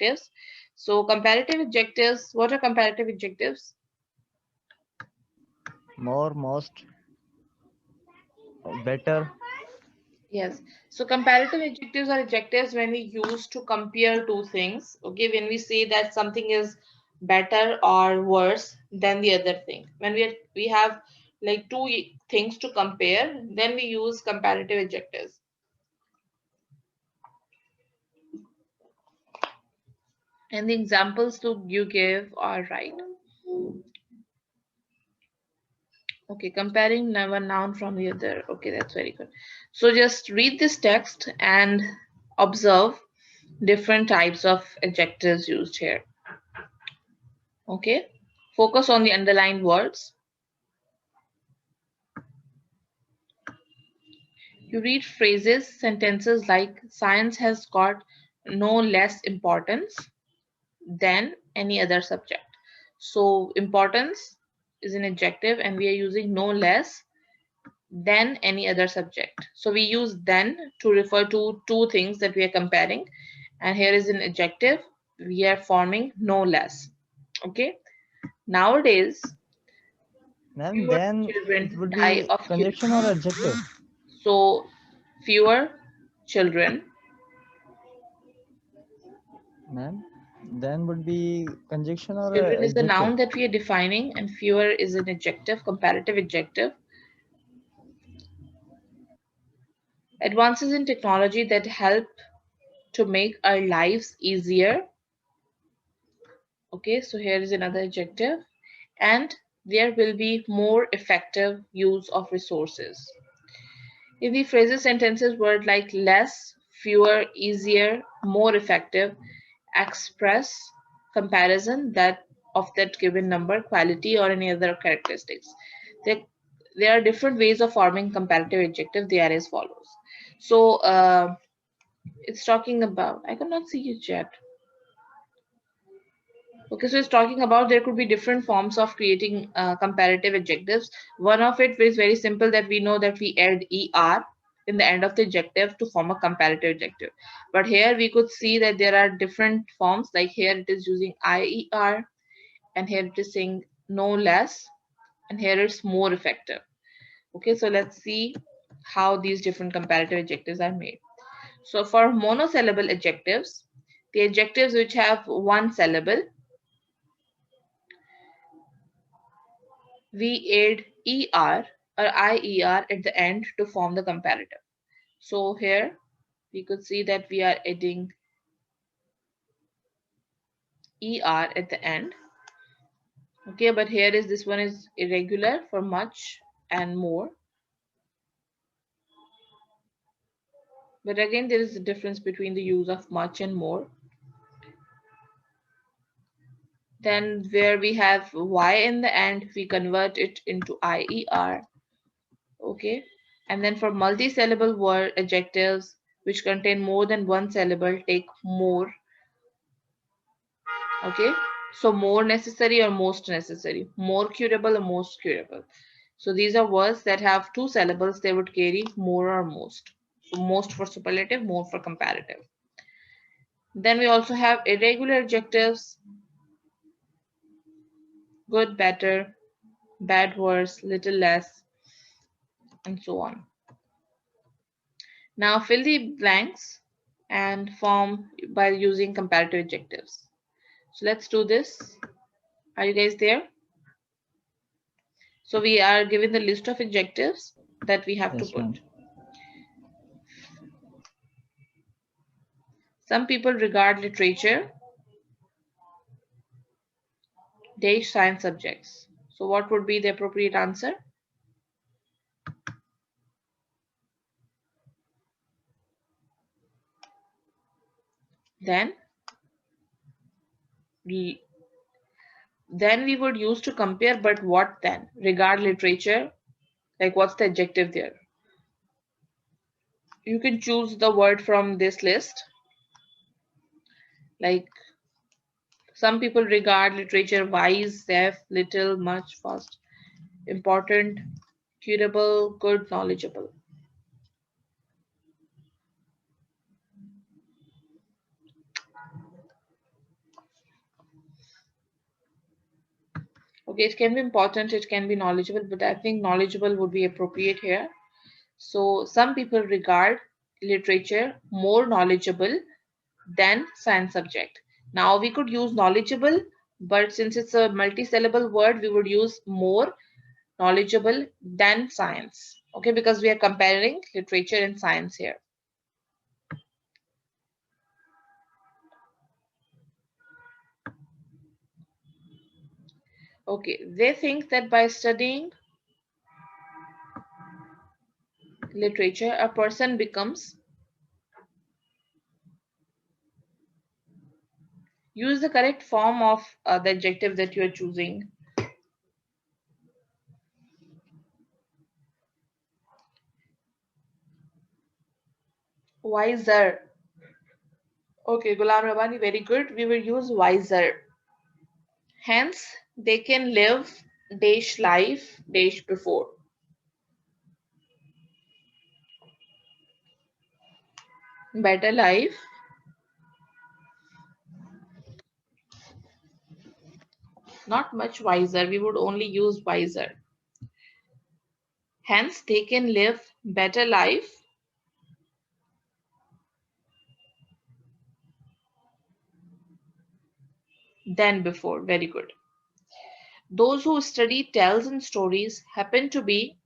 adjectives. So comparative adjectives, what are comparative adjectives? More, most, better. Yes. So comparative adjectives are adjectives when we use to compare two things. Okay, when we say that something is better or worse than the other thing. When we have like two things to compare, then we use comparative adjectives. And the examples to you give are right. Okay, comparing one noun from the other. Okay, that's very good. So just read this text and observe different types of adjectives used here. Okay, focus on the underlined words. You read phrases, sentences like science has got no less importance than any other subject. So importance is an adjective and we are using no less than any other subject. So we use than to refer to two things that we are comparing, and here is an adjective. We are forming no less. Okay. Nowadays, Ma'am, fewer then it children would die be of conjunction or cancer. adjective. So fewer children. Ma'am, then would be conjunction or Children is the adjective. noun that we are defining, and fewer is an adjective, comparative adjective. Advances in technology that help to make our lives easier. Okay, so here is another adjective. And there will be more effective use of resources. If the phrases, sentences, word like less, fewer, easier, more effective express comparison that of that given number, quality, or any other characteristics. There, there are different ways of forming comparative adjective. They are as follows. So it's talking about. I cannot see you chat. Okay, so it's talking about there could be different forms of creating comparative adjectives. One of it is very simple that we know that we add er in the end of the adjective to form a comparative adjective. But here we could see that there are different forms, like here it is using IER, and here it is saying no less, and here it's more effective. Okay, so let's see how these different comparative adjectives are made. So for monosyllable adjectives, the adjectives which have one syllable, we add er or IER at the end to form the comparative. So here we could see that we are adding ER at the end. Okay, but here is this one is irregular for much and more. But again, there is a difference between the use of much and more. Then where we have Y in the end, we convert it into IER. Okay. And then for multi-syllable word adjectives which contain more than one syllable, take more. Okay, so more necessary or most necessary, more curable or most curable. So these are words that have two syllables, they would carry more or most. So most for superlative, more for comparative. Then we also have irregular adjectives: good, better, bad, worse, little less, and so on. Now fill the blanks and form by using comparative adjectives. So let's do this. Are you guys there? So we are given the list of adjectives that we have to Yes, ma'am. put. Some people regard literature dash science subjects. So what would be the appropriate answer? Then, then we would use to compare, but what then? Regard literature, like what's the adjective there? You can choose the word from this list. Like some people regard literature wise, safe, little, much, fast, important, curable, good, knowledgeable. Okay, it can be important, it can be knowledgeable, but I think knowledgeable would be appropriate here. So some people regard literature more knowledgeable than science subject. Now we could use knowledgeable, but since it's a multi-syllable word, we would use more knowledgeable than science. Okay, because we are comparing literature and science here. Okay, they think that by studying literature, a person becomes, use the correct form of the adjective that you are choosing. Wiser. Okay, Gulam Rabani, very good. We will use wiser. Hence, they can live dash life dash before. Better life, not much wiser. We would only use wiser. Hence, they can live better life than before. Very good. Those who study tales and stories happen to be,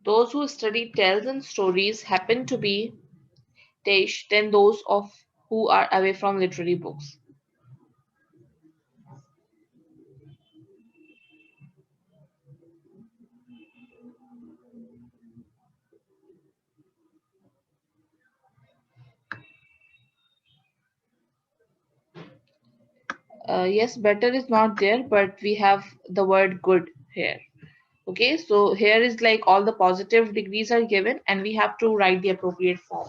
those who study tales and stories happen to be dash than those of who are away from literary books. Yes, better is not there, but we have the word good here. Okay, so here is like all the positive degrees are given and we have to write the appropriate form.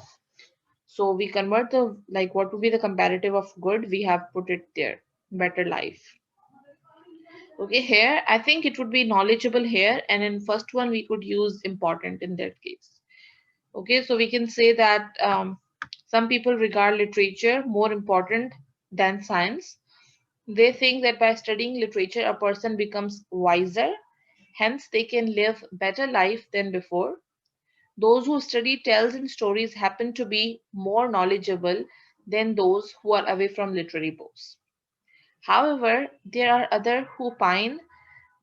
So we convert the, like what would be the comparative of good, we have put it there, better life. Okay, here I think it would be knowledgeable here, and in first one we could use important in that case. Okay, so we can say that some people regard literature more important than science. They think that by studying literature, a person becomes wiser, hence they can live better life than before. Those who study tales and stories happen to be more knowledgeable than those who are away from literary books. However, there are others who opine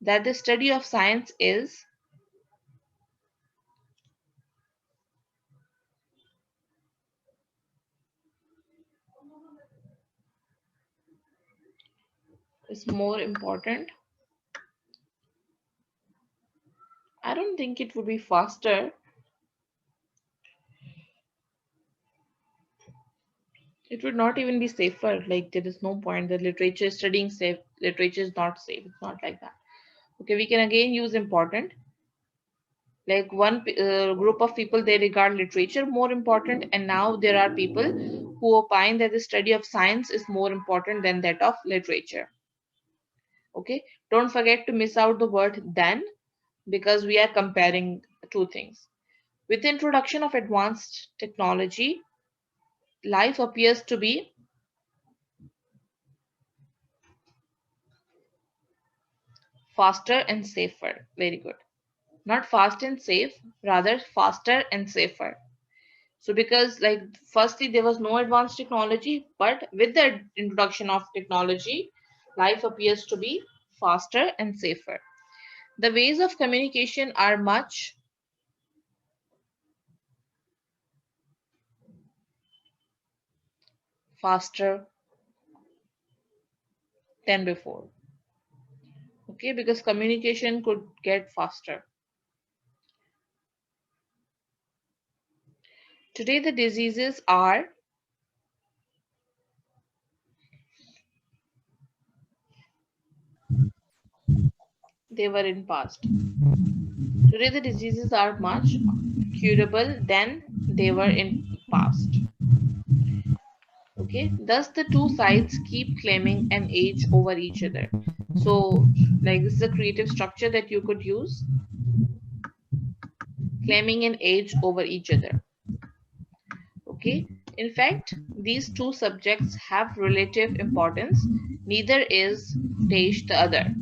that the study of science is more important. I don't think it would be faster. It would not even be safer. Like there is no point that literature studying safe. Literature is not safe. It's not like that. Okay, we can again use important. Like one group of people, they regard literature more important, and now there are people who opine that the study of science is more important than that of literature. Okay, don't forget to miss out the word then, because we are comparing two things. With the introduction of advanced technology, life appears to be faster and safer. Very good. Not fast and safe, rather faster and safer. So because like firstly there was no advanced technology, but with the introduction of technology, life appears to be faster and safer. The ways of communication are much faster than before. Okay, because communication could get faster. Today the diseases are, they were in past. Today the diseases are much. curable than they were in past. Okay, thus the two sides keep claiming an age over each other. So, like, this is a creative structure that you could use, claiming an age over each other. Okay, in fact, these two subjects have relative importance. Neither is Tesh the other.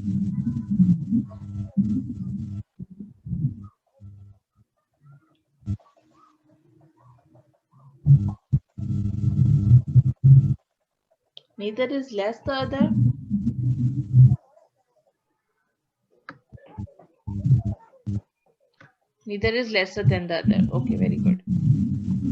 Neither is less the other. Neither is lesser than the other. Okay, very good.